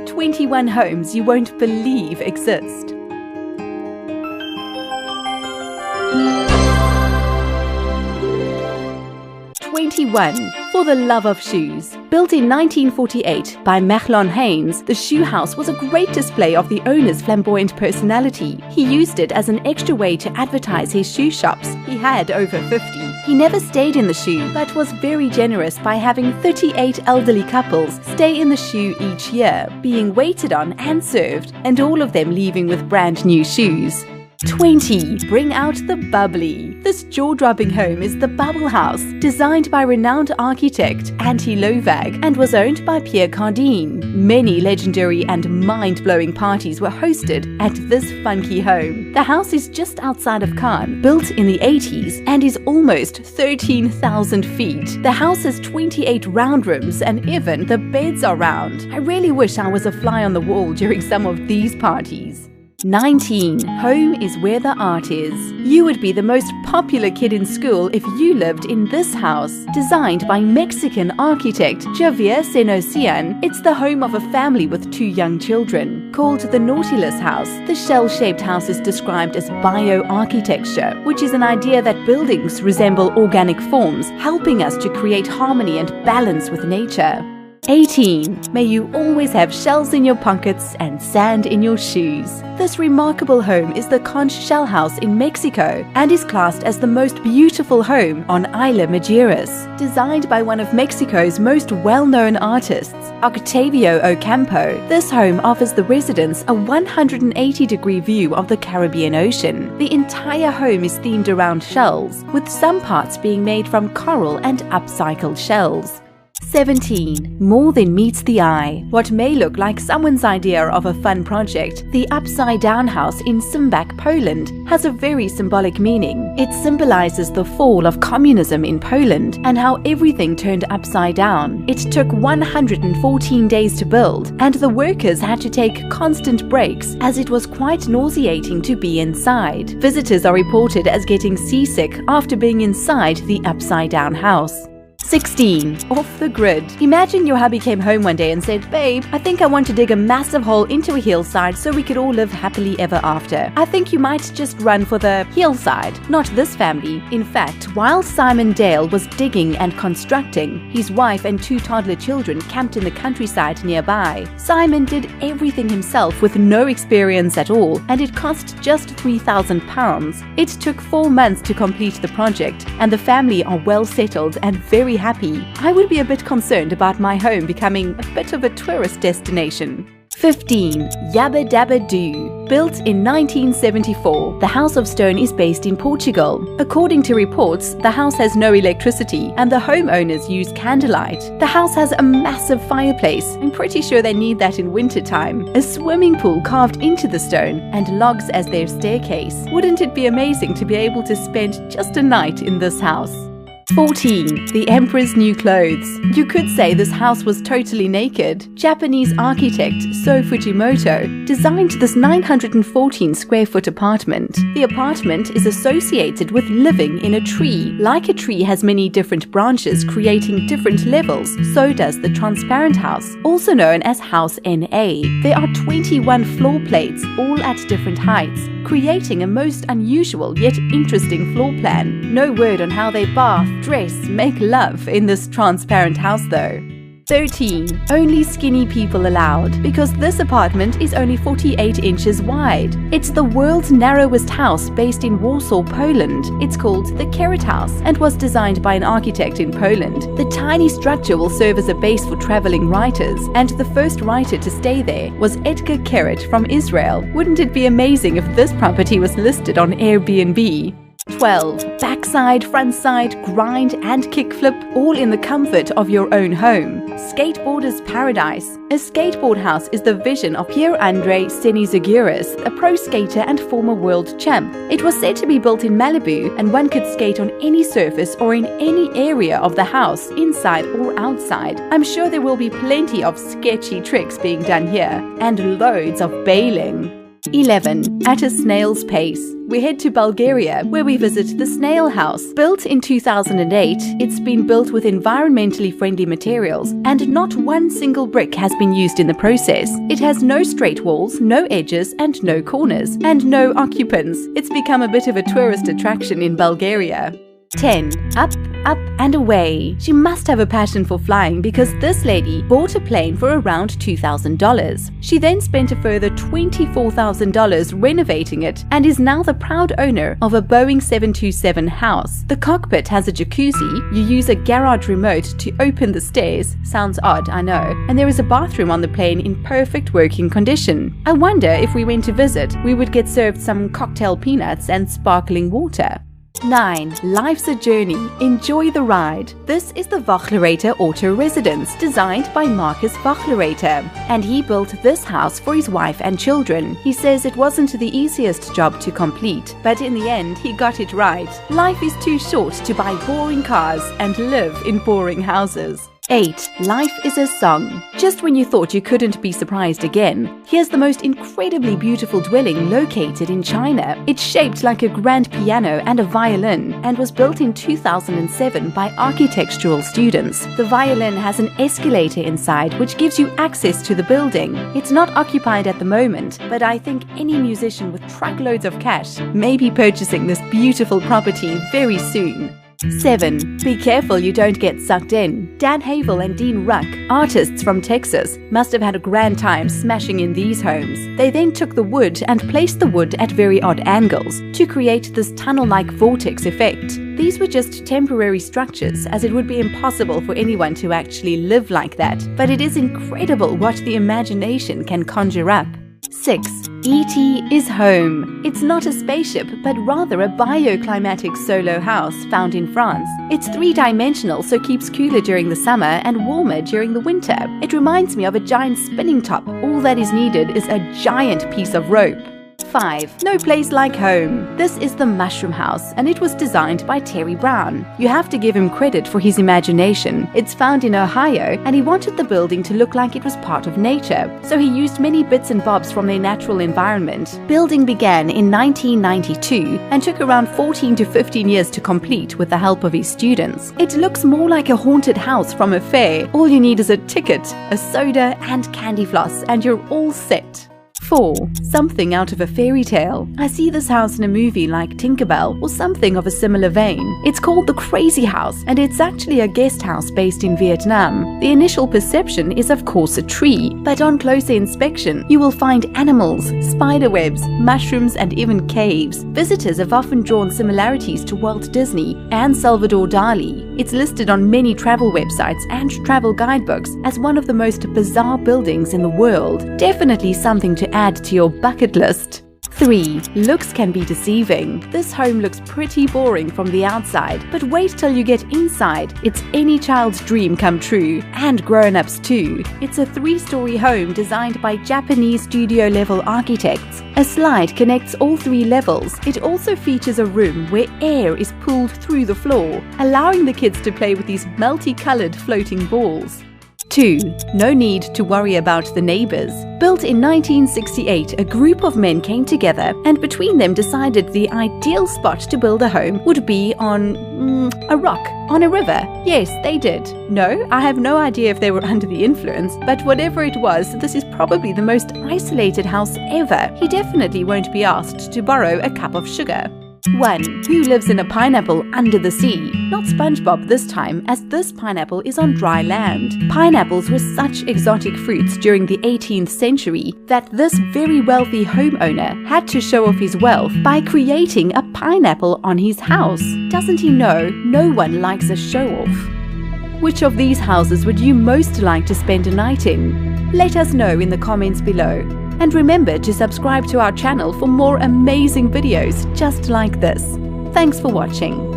21 homes you won't believe exist. For the Love of Shoes. Built in 1948 by Machlon Haynes, the shoe house was a great display of the owner's flamboyant personality. He used it as an extra way to advertise his shoe shops. He had over 50. He never stayed in the shoe, but was very generous by having 38 elderly couples stay in the shoe each year, being waited on and served, and all of them leaving with brand new shoes. 20. Bring out the bubbly. This jaw-dropping home is the Bubble House, designed by renowned architect Antti Lovag and was owned by Pierre Cardin. Many legendary and mind-blowing parties were hosted at this funky home. The house is just outside of Cannes, built in the 80s, and is almost 13,000 feet. The house has 28 round rooms, and even the beds are round. I really wish I was a fly on the wall during some of these parties. 19. Home is where the art is. You would be the most popular kid in school if you lived in this house. Designed by Mexican architect Javier Senocian, it's the home of a family with 2 young children. Called the Nautilus House, the shell-shaped house is described as bioarchitecture, which is an idea that buildings resemble organic forms, helping us to create harmony and balance with nature. 18. May you always have shells in your pockets and sand in your shoes. This remarkable home is the Conch Shell House in Mexico and is classed as the most beautiful home on Isla Mujeres. Designed by one of Mexico's most well-known artists, Octavio Ocampo, this home offers the residents a 180-degree view of the Caribbean Ocean. The entire home is themed around shells, with some parts being made from coral and upcycled shells. 17. More than meets the eye. What may look like someone's idea of a fun project, the Upside Down House in Simbach, Poland, has a very symbolic meaning. It symbolizes the fall of communism in Poland and how everything turned upside down. It took 114 days to build, and the workers had to take constant breaks as it was quite nauseating to be inside. Visitors are reported as getting seasick after being inside the Upside Down House. 16. Off the grid. Imagine your hubby came home one day and said, "Babe, I think I want to dig a massive hole into a hillside so we could all live happily ever after. I think you might just run for the hillside, not this family." In fact, while Simon Dale was digging and constructing, his wife and 2 toddler children camped in the countryside nearby. Simon did everything himself with no experience at all, and it cost just £3,000. It took 4 months to complete the project, and the family are well settled and very happy. I would be a bit concerned about my home becoming a bit of a tourist destination. 15. Yabba Dabba Doo. Built in 1974, the House of Stone is based in Portugal. According to reports, the house has no electricity and the homeowners use candlelight. The house has a massive fireplace. I'm pretty sure they need that in wintertime. A swimming pool carved into the stone and logs as their staircase. Wouldn't it be amazing to be able to spend just a night in this house? 14. The Emperor's New Clothes. You could say this house was totally naked. Japanese architect So Fujimoto designed this 914 square foot apartment. The apartment is associated with living in a tree. Like a tree has many different branches creating different levels, so does the transparent house, also known as House NA. There are 21 floor plates, all at different heights, creating a most unusual yet interesting floor plan. No word on how they bath, dress, make love in this transparent house though. 13. Only skinny people allowed, because this apartment is only 48 inches wide. It's the world's narrowest house based in Warsaw, Poland. It's called the Carrot House and was designed by an architect in Poland. The tiny structure will serve as a base for traveling writers, and the first writer to stay there was Edgar Carrot from Israel. Wouldn't it be amazing if this property was listed on Airbnb? 12. Backside, frontside, grind and kickflip, all in the comfort of your own home. Skateboarder's Paradise. A skateboard house is the vision of Pierre-Andre Senizaguirres, a pro skater and former world champ. It was said to be built in Malibu, and one could skate on any surface or in any area of the house, inside or outside. I'm sure there will be plenty of sketchy tricks being done here, and loads of bailing. 11. At a snail's pace. We head to Bulgaria, where we visit the Snail House. Built in 2008, it's been built with environmentally friendly materials, and not one single brick has been used in the process. It has no straight walls, no edges, and no corners, and no occupants. It's become a bit of a tourist attraction in Bulgaria. 10. Up, up and away. She must have a passion for flying because this lady bought a plane for around $2,000. She then spent a further $24,000 renovating it and is now the proud owner of a Boeing 727 house. The cockpit has a jacuzzi, you use a garage remote to open the stairs, sounds odd, I know, and there is a bathroom on the plane in perfect working condition. I wonder if we went to visit, we would get served some cocktail peanuts and sparkling water. 9. Life's a journey. Enjoy the ride. This is the Wachlerater Auto Residence, designed by Marcus Wachlerater, and he built this house for his wife and children. He says it wasn't the easiest job to complete, but in the end he got it right. Life is too short to buy boring cars and live in boring houses. 8. Life is a song. Just when you thought you couldn't be surprised again, here's the most incredibly beautiful dwelling located in China. It's shaped like a grand piano and a violin and was built in 2007 by architectural students. The violin has an escalator inside which gives you access to the building. It's not occupied at the moment, but I think any musician with truckloads of cash may be purchasing this beautiful property very soon. 7. Be careful you don't get sucked in. Dan Havel and Dean Ruck, artists from Texas, must have had a grand time smashing in these homes. They then took the wood and placed the wood at very odd angles to create this tunnel-like vortex effect. These were just temporary structures, as it would be impossible for anyone to actually live like that, but it is incredible what the imagination can conjure up. 6. E.T. is home. It's not a spaceship, but rather a bioclimatic solo house found in France. It's three-dimensional, so keeps cooler during the summer and warmer during the winter. It reminds me of a giant spinning top. All that is needed is a giant piece of rope. 5. No place like home. This is the Mushroom House, and it was designed by Terry Brown. You have to give him credit for his imagination. It's found in Ohio, and he wanted the building to look like it was part of nature, so he used many bits and bobs from their natural environment. Building began in 1992 and took around 14 to 15 years to complete with the help of his students. It looks more like a haunted house from a fair. All you need is a ticket, a soda, and candy floss, and you're all set. 4. Something out of a fairy tale. I see this house in a movie like Tinkerbell or something of a similar vein. It's called the Crazy House, and it's actually a guest house based in Vietnam. The initial perception is of course a tree, but on closer inspection you will find animals, spiderwebs, mushrooms, and even caves. Visitors have often drawn similarities to Walt Disney and Salvador Dali. It's listed on many travel websites and travel guidebooks as one of the most bizarre buildings in the world. Definitely something to add to your bucket list. 3. Looks can be deceiving. This home looks pretty boring from the outside, but wait till you get inside. It's any child's dream come true, and grown-ups too. It's a 3-story home designed by Japanese studio-level architects. A slide connects all 3 levels. It also features a room where air is pulled through the floor, allowing the kids to play with these multicolored floating balls. 2. No need to worry about the neighbors. Built in 1968, a group of men came together and between them decided the ideal spot to build a home would be on a rock, on a river. Yes, they did. No, I have no idea if they were under the influence, but whatever it was, this is probably the most isolated house ever. He definitely won't be asked to borrow a cup of sugar. 1. Who lives in a pineapple under the sea? Not SpongeBob this time, as this pineapple is on dry land. Pineapples were such exotic fruits during the 18th century that this very wealthy homeowner had to show off his wealth by creating a pineapple on his house. Doesn't he know no one likes a show-off? Which of these houses would you most like to spend a night in? Let us know in the comments below. And remember to subscribe to our channel for more amazing videos just like this. Thanks for watching.